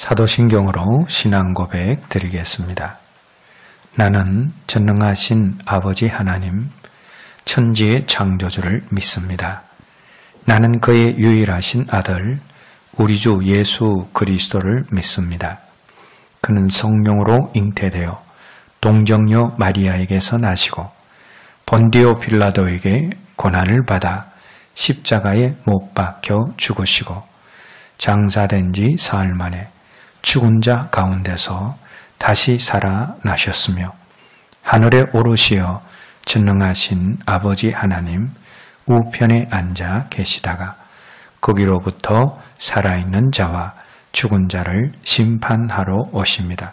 사도신경으로 신앙 고백 드리겠습니다. 나는 전능하신 아버지 하나님, 천지의 창조주를 믿습니다. 나는 그의 유일하신 아들, 우리 주 예수 그리스도를 믿습니다. 그는 성령으로 잉태되어 동정녀 마리아에게서 나시고 본디오 빌라도에게 고난을 받아 십자가에 못 박혀 죽으시고 장사된 지 사흘 만에 죽은 자 가운데서 다시 살아나셨으며 하늘에 오르시어 전능하신 아버지 하나님 우편에 앉아 계시다가 거기로부터 살아있는 자와 죽은 자를 심판하러 오십니다.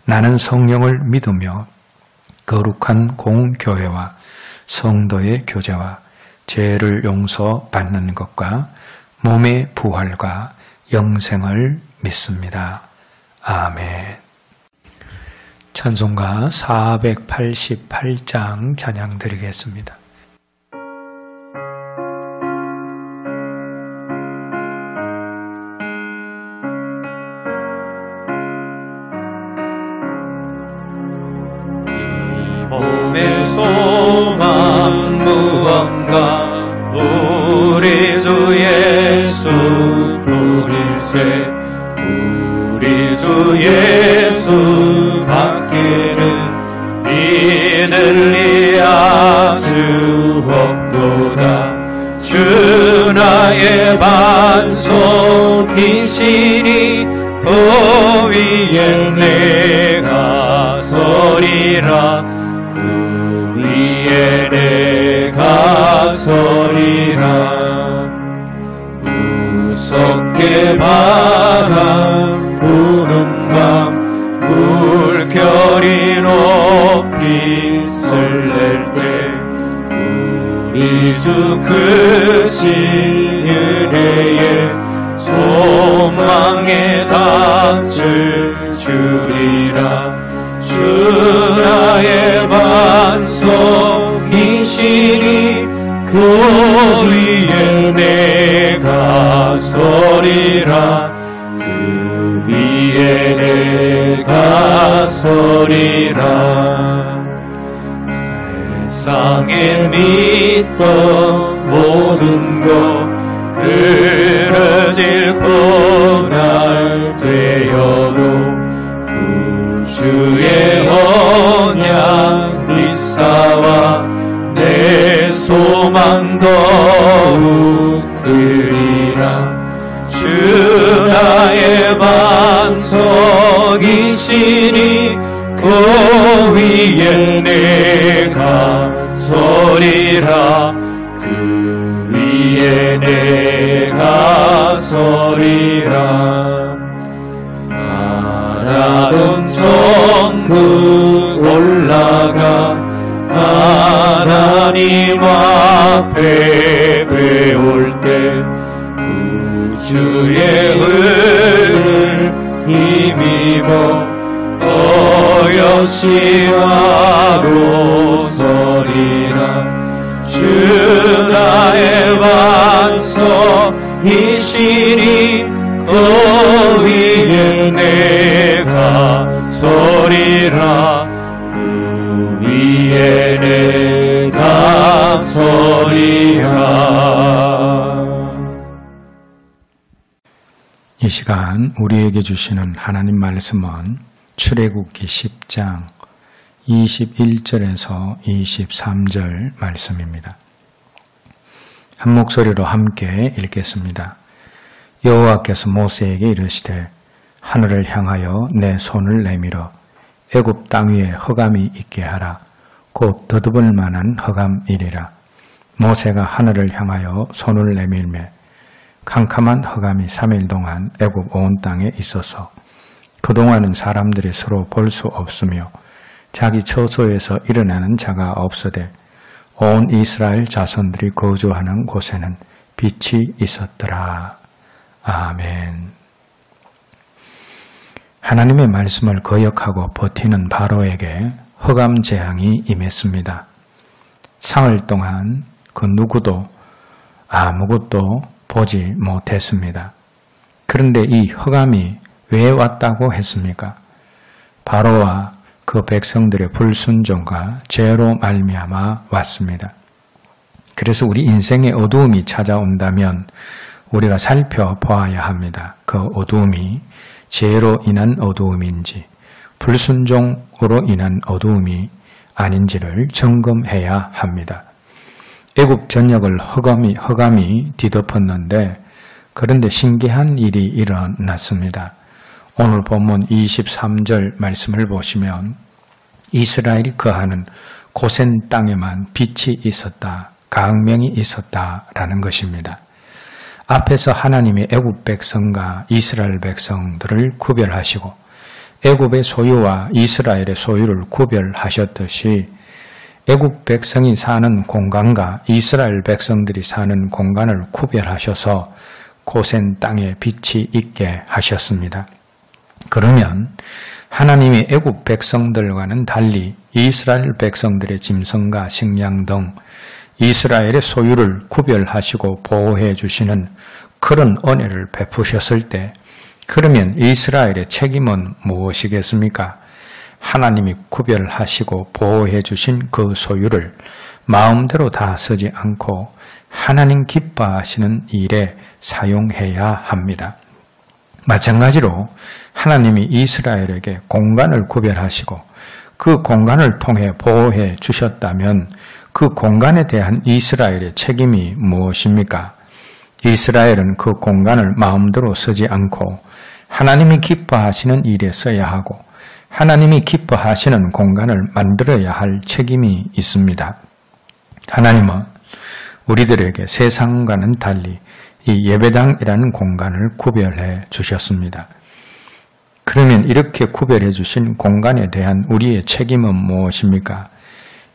나는 성령을 믿으며 거룩한 공교회와 성도의 교제와 죄를 용서받는 것과 몸의 부활과 영생을 믿습니다. 아멘. 찬송가 488장 찬양 드리겠습니다. 몸의 소망 무언가 우리 주 예수 부르세 우리 주 예수 밖에는 이늘리야 주 없도다 주 나의 반석이시니 그 위에 내가 서리라 그 위에 내가 서리라 무섭게 바람 부는 밤 물결이 높이 설렐 때 우리 주 크신 은혜에 소망에 닿을 주리라 주 나의 반석이시니 그 위에 내가 서리라 그 위에 내가 서리라 세상에 믿던 모든 것 그러질 고날 되어도 주의 언약 믿사와 내 소망 더욱 크리라 주 나의 반석이시니 그 위에 내가 서리라 그 위에 내가 서리라 바라던 천국 올라가 하나님 앞에 배울 때 우주의 은을 힘입어 어여시하로 서리라 주 나의 반석이시니 그 위에 내가 서리라 그 위에 내가 서리라. 이 시간 우리에게 주시는 하나님 말씀은 출애굽기 10장 21절에서 23절 말씀입니다. 한 목소리로 함께 읽겠습니다. 여호와께서 모세에게 이르시되 하늘을 향하여 내 손을 내밀어 애굽 땅 위에 흑암이 있게 하라. 곧 더듬을 만한 흑암이리라. 모세가 하늘을 향하여 손을 내밀매 캄캄한 흑암이 3일 동안 애굽 온 땅에 있어서 그동안은 사람들이 서로 볼 수 없으며 자기 처소에서 일어나는 자가 없으되 온 이스라엘 자손들이 거주하는 곳에는 빛이 있었더라. 아멘. 하나님의 말씀을 거역하고 버티는 바로에게 흑암 재앙이 임했습니다. 사흘 동안 그 누구도 아무것도 보지 못했습니다. 그런데 이 흑암이 왜 왔다고 했습니까? 바로와 그 백성들의 불순종과 죄로 말미암아 왔습니다. 그래서 우리 인생에 어두움이 찾아온다면 우리가 살펴보아야 합니다. 그 어두움이 죄로 인한 어두움인지 불순종으로 인한 어두움이 아닌지를 점검해야 합니다. 애굽 전역을 흑암이 뒤덮었는데 그런데 신기한 일이 일어났습니다. 오늘 본문 23절 말씀을 보시면 이스라엘이 거하는 고센 땅에만 빛이 있었다, 광명이 있었다라는 것입니다. 앞에서 하나님이 애굽 백성과 이스라엘 백성들을 구별하시고 애굽의 소유와 이스라엘의 소유를 구별하셨듯이 애굽 백성이 사는 공간과 이스라엘 백성들이 사는 공간을 구별하셔서 고센 땅에 빛이 있게 하셨습니다. 그러면 하나님이 애굽 백성들과는 달리 이스라엘 백성들의 짐승과 식량 등 이스라엘의 소유를 구별하시고 보호해 주시는 그런 은혜를 베푸셨을 때 그러면 이스라엘의 책임은 무엇이겠습니까? 하나님이 구별하시고 보호해 주신 그 소유를 마음대로 다 쓰지 않고 하나님 기뻐하시는 일에 사용해야 합니다. 마찬가지로 하나님이 이스라엘에게 공간을 구별하시고 그 공간을 통해 보호해 주셨다면 그 공간에 대한 이스라엘의 책임이 무엇입니까? 이스라엘은 그 공간을 마음대로 쓰지 않고 하나님이 기뻐하시는 일에 써야 하고 하나님이 기뻐하시는 공간을 만들어야 할 책임이 있습니다. 하나님은 우리들에게 세상과는 달리 이 예배당이라는 공간을 구별해 주셨습니다. 그러면 이렇게 구별해 주신 공간에 대한 우리의 책임은 무엇입니까?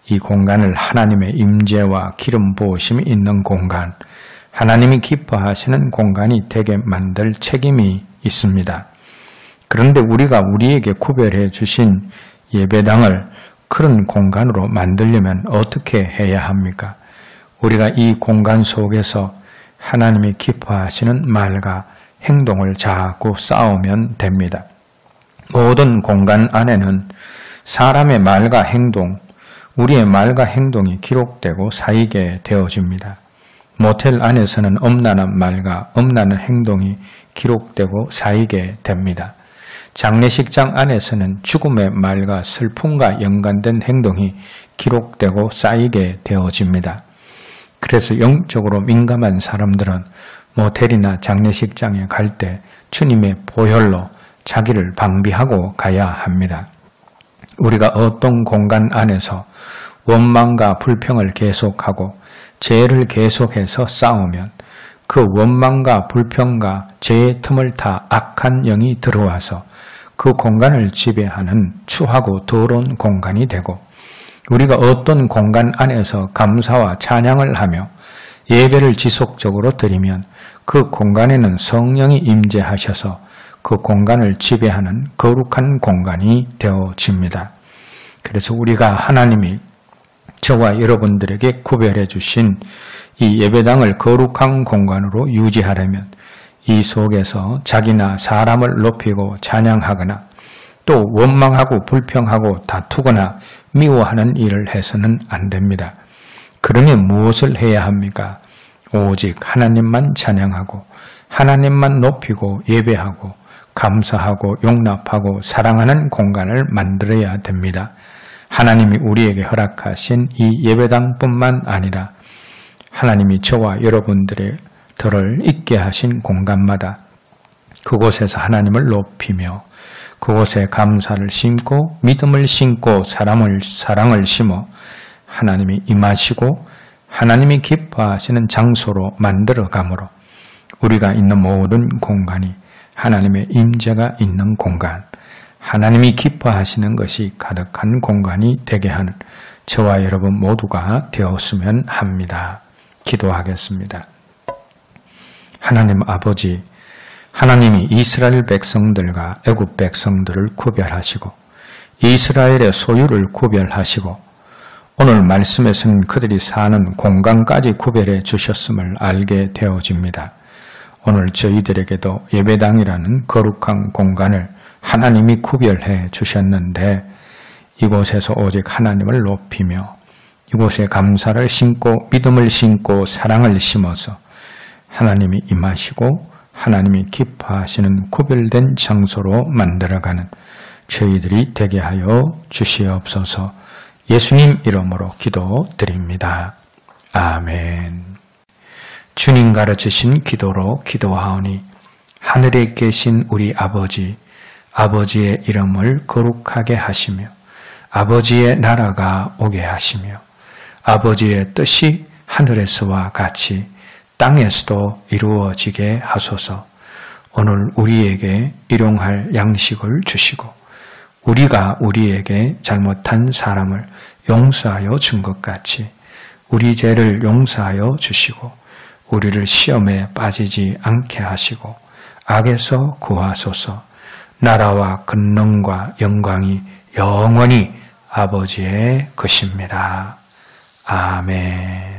이 공간을 하나님의 임재와 기름 부으심이 있는 공간, 하나님이 기뻐하시는 공간이 되게 만들 책임이 있습니다. 그런데 우리가 우리에게 구별해 주신 예배당을 그런 공간으로 만들려면 어떻게 해야 합니까? 우리가 이 공간 속에서 하나님이 기뻐하시는 말과 행동을 자꾸 쌓으면 됩니다. 모든 공간 안에는 사람의 말과 행동, 우리의 말과 행동이 기록되고 쌓이게 되어집니다. 모텔 안에서는 엄란한 말과 엄란한 행동이 기록되고 쌓이게 됩니다. 장례식장 안에서는 죽음의 말과 슬픔과 연관된 행동이 기록되고 쌓이게 되어집니다. 그래서 영적으로 민감한 사람들은 모텔이나 장례식장에 갈 때 주님의 보혈로 자기를 방비하고 가야 합니다. 우리가 어떤 공간 안에서 원망과 불평을 계속하고 죄를 계속해서 싸우면 그 원망과 불평과 죄의 틈을 타 악한 영이 들어와서 그 공간을 지배하는 추하고 더러운 공간이 되고 우리가 어떤 공간 안에서 감사와 찬양을 하며 예배를 지속적으로 드리면 그 공간에는 성령이 임재하셔서 그 공간을 지배하는 거룩한 공간이 되어집니다. 그래서 우리가 하나님이 저와 여러분들에게 구별해 주신 이 예배당을 거룩한 공간으로 유지하려면 이 속에서 자기나 사람을 높이고 찬양하거나 또 원망하고 불평하고 다투거나 미워하는 일을 해서는 안 됩니다. 그러면 무엇을 해야 합니까? 오직 하나님만 찬양하고 하나님만 높이고 예배하고 감사하고 용납하고 사랑하는 공간을 만들어야 됩니다. 하나님이 우리에게 허락하신 이 예배당뿐만 아니라 하나님이 저와 여러분들을 있게 하신 공간마다 그곳에서 하나님을 높이며 그곳에 감사를 심고 믿음을 심고 사랑을 심어 하나님이 임하시고 하나님이 기뻐하시는 장소로 만들어가므로 우리가 있는 모든 공간이 하나님의 임재가 있는 공간, 하나님이 기뻐하시는 것이 가득한 공간이 되게 하는 저와 여러분 모두가 되었으면 합니다. 기도하겠습니다. 하나님 아버지, 하나님이 이스라엘 백성들과 애굽 백성들을 구별하시고 이스라엘의 소유를 구별하시고 오늘 말씀에서는 그들이 사는 공간까지 구별해 주셨음을 알게 되어집니다. 오늘 저희들에게도 예배당이라는 거룩한 공간을 하나님이 구별해 주셨는데 이곳에서 오직 하나님을 높이며 이곳에 감사를 심고 믿음을 심고 사랑을 심어서 하나님이 임하시고 하나님이 기뻐하시는 구별된 장소로 만들어가는 저희들이 되게 하여 주시옵소서. 예수님 이름으로 기도드립니다. 아멘. 주님 가르치신 기도로 기도하오니 하늘에 계신 우리 아버지, 아버지의 이름을 거룩하게 하시며 아버지의 나라가 오게 하시며 아버지의 뜻이 하늘에서와 같이 땅에서도 이루어지게 하소서. 오늘 우리에게 일용할 양식을 주시고 우리가 우리에게 잘못한 사람을 용서하여 준 것 같이 우리 죄를 용서하여 주시고 우리를 시험에 빠지지 않게 하시고 악에서 구하소서. 나라와 권능과 영광이 영원히 아버지의 것입니다. 아멘.